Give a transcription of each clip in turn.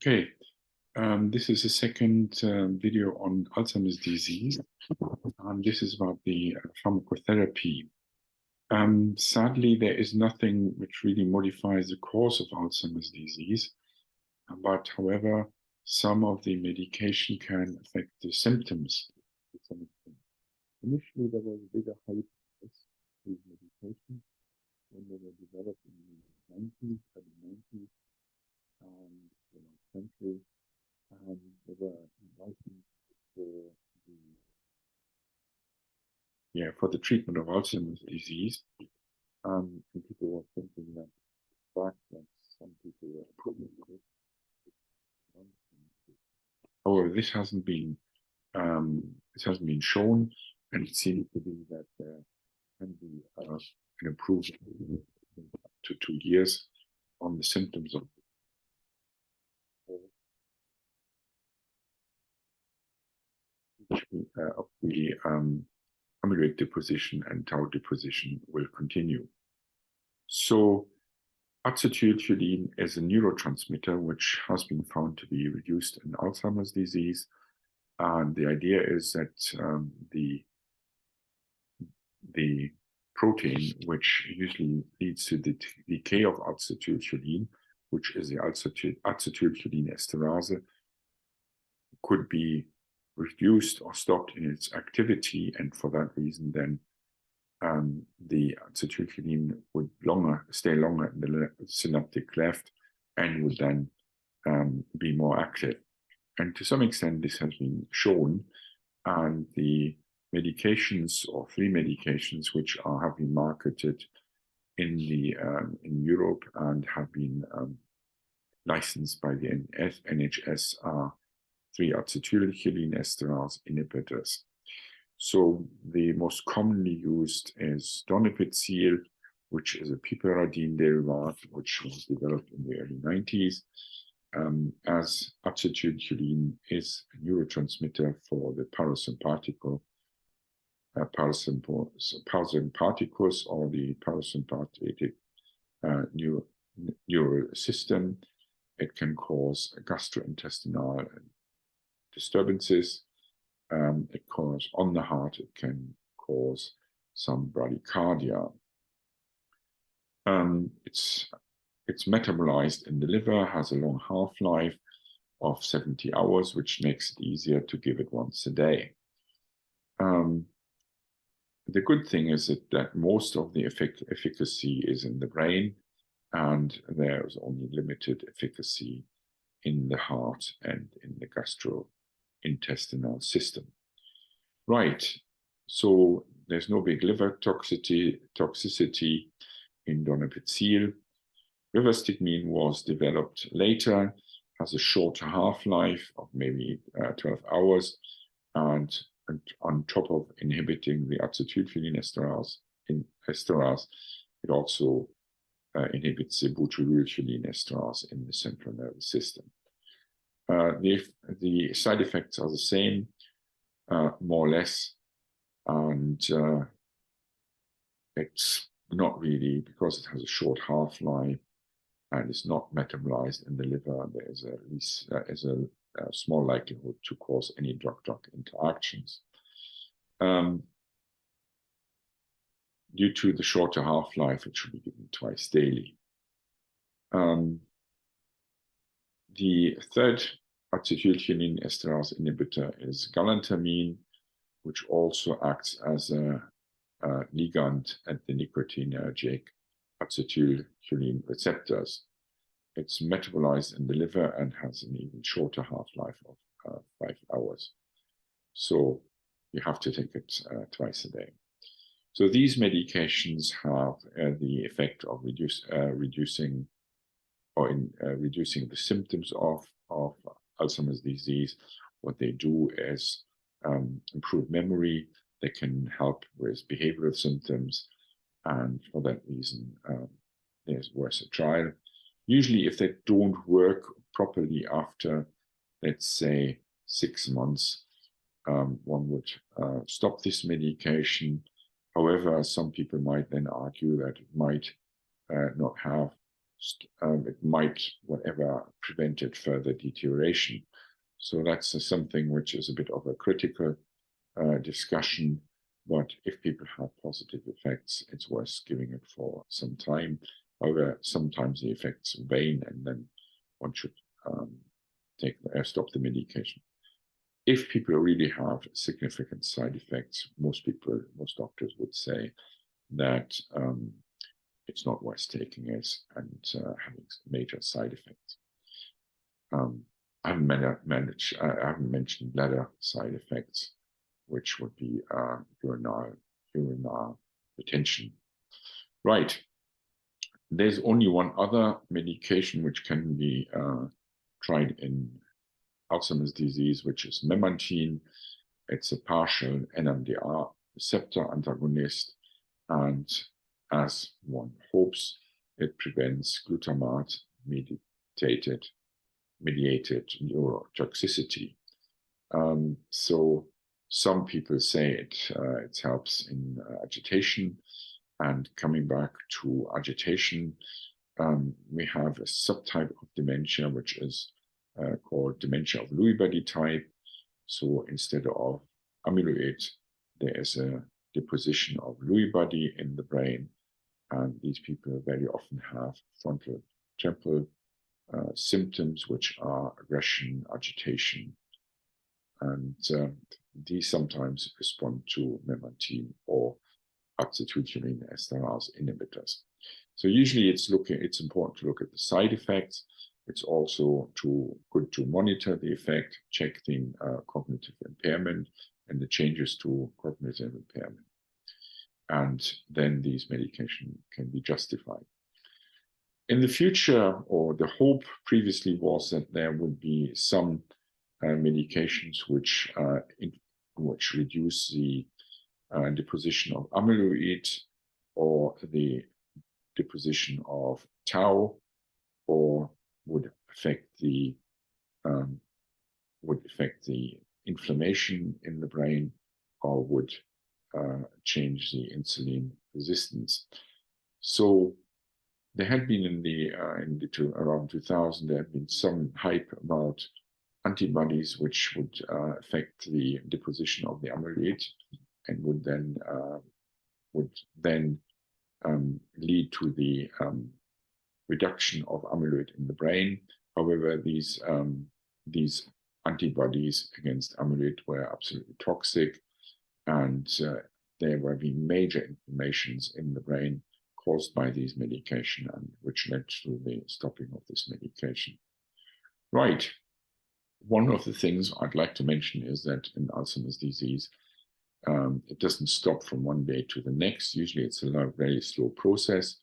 Okay, this is the second video on Alzheimer's disease. This is about the pharmacotherapy. Sadly, there is nothing which really modifies the course of Alzheimer's disease. But however, some of the medication can affect the symptoms to some extent. Initially, there was a bigger hype of these medications when they were developed in the 90s, early 90s, the last century. They were licensed for the treatment of Alzheimer's disease. And people were thinking that some people were improving it. However, this hasn't been shown, and it seems to be that there can be an improvement up to 2 years on the symptoms of the amyloid deposition and tau deposition will continue. So acetylcholine is a neurotransmitter which has been found to be reduced in Alzheimer's disease. And the idea is that the protein which usually leads to the decay of acetylcholine, which is the acetylcholine esterase, could be reduced or stopped in its activity, and for that reason then the acetylcholine would stay longer in the synaptic cleft and would then be more active. And to some extent this has been shown, and the medications, or 3 medications which have been marketed in Europe and have been licensed by the NHS are 3 acetylcholine esterase inhibitors. So the most commonly used is donepezil, which is a piperidine derivative, which was developed in the early 90s. As acetylcholine is a neurotransmitter for the parasympathicus or the parasympathetic neural system. It can cause gastrointestinal disturbances. It causes on the heart. It can cause some bradycardia. It's metabolized in the liver, has a long half-life of 70 hours, which makes it easier to give it once a day. The good thing is that most of the efficacy is in the brain, and there's only limited efficacy in the heart and in the gastrointestinal system. Right, so there's no big liver toxicity in donepezil. Rivastigmine was developed later, has a shorter half-life of maybe 12 hours, and on top of inhibiting the acetylcholine esterase, it also inhibits the butyrylcholine esterase in the central nervous system. The side effects are the same, more or less, and it's not really, because it has a short half-life and it's not metabolized in the liver, there is a small likelihood to cause any drug-drug interactions. Due to the shorter half-life, it should be given twice daily. The third acetylcholine esterase inhibitor is galantamine, which also acts as a ligand at the nicotinergic acetylcholine receptors. It's metabolized in the liver and has an even shorter half-life of 5 hours. So you have to take it twice a day. So these medications have the effect of reducing the symptoms of Alzheimer's disease. What they do is improve memory. They can help with behavioral symptoms, and for that reason, there's worth a trial. Usually, if they don't work properly after, let's say, 6 months, one would stop this medication. However, some people might then argue that it might not have it might, whatever, prevented further deterioration. So that's something which is a bit of a critical discussion. But if people have positive effects, it's worth giving it for some time. However, sometimes the effects wane, and then one should stop the medication. If people really have significant side effects, most doctors would say that it's not worth taking it and having major side effects. I haven't mentioned bladder side effects, which would be urinary retention. Right. There's only one other medication which can be tried in Alzheimer's disease, which is memantine. It's a partial NMDA receptor antagonist, and as one hopes, it prevents glutamate-mediated neurotoxicity. So some people say it helps in agitation. And coming back to agitation, we have a subtype of dementia, which is called dementia of Lewy body type. So instead of amyloid, there is a deposition of Lewy body in the brain. And these people very often have frontal temporal symptoms, which are aggression, agitation. And these sometimes respond to memantine or acetylcholine esterase inhibitors. So usually it's important to look at the side effects. It's also good to monitor the effect, check the cognitive impairment and the changes to cognitive impairment. And then these medications can be justified. In the future, or the hope previously was that there would be some medications which reduce the deposition of amyloid or the deposition of tau, or would affect the inflammation in the brain, or would change the insulin resistance. So there had been around 2000, there had been some hype about antibodies which would affect the deposition of the amyloid and would then lead to the reduction of amyloid in the brain. However, these antibodies against amyloid were absolutely toxic, and there were major inflammations in the brain caused by these medication, and which led to the stopping of this medication. Right. One of the things I'd like to mention is that in Alzheimer's disease, it doesn't stop from one day to the next. Usually it's a very slow process.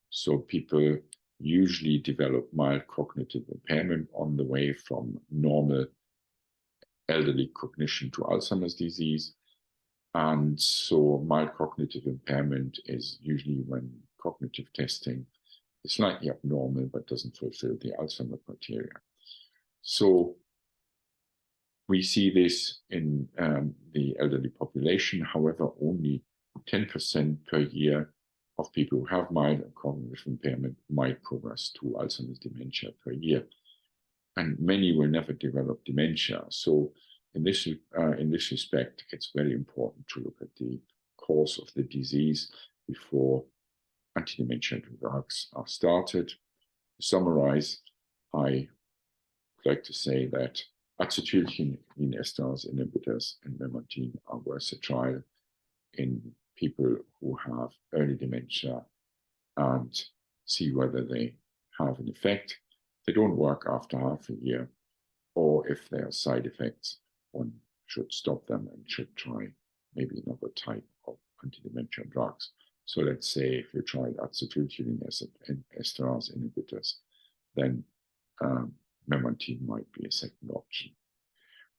So people usually develop mild cognitive impairment on the way from normal elderly cognition to Alzheimer's disease. And so mild cognitive impairment is usually when cognitive testing is slightly abnormal but doesn't fulfill the Alzheimer criteria. So we see this in the elderly population. However, only 10% per year of people who have mild cognitive impairment might progress to Alzheimer's dementia per year. And many will never develop dementia. So in this respect, it's very important to look at the cause of the disease before anti-dementia drugs are started. To summarize, I would like to say that acetylcholine esterase inhibitors and memantine are worth a trial in people who have early dementia and see whether they have an effect. If they don't work after half a year, or if there are side effects, one should stop them and should try maybe another type of anti-dementia drugs. So let's say if you tried acetylcholine esterase inhibitors, then memantine might be a second option.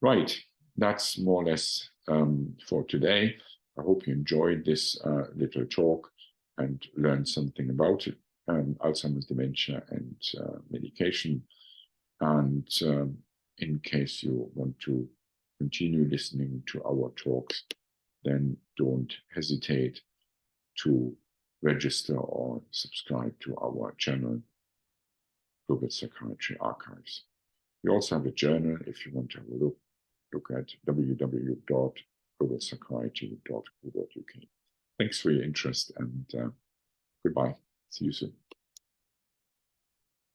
Right, that's more or less for today. I hope you enjoyed this little talk and learned something about it, Alzheimer's dementia and medication. And in case you want to continue listening to our talks, then don't hesitate to register or subscribe to our channel. Global Psychiatry Archives. We also have a journal if you want to have a look at www.globalpsychiatry.co.uk. Thanks for your interest, and goodbye. See you soon.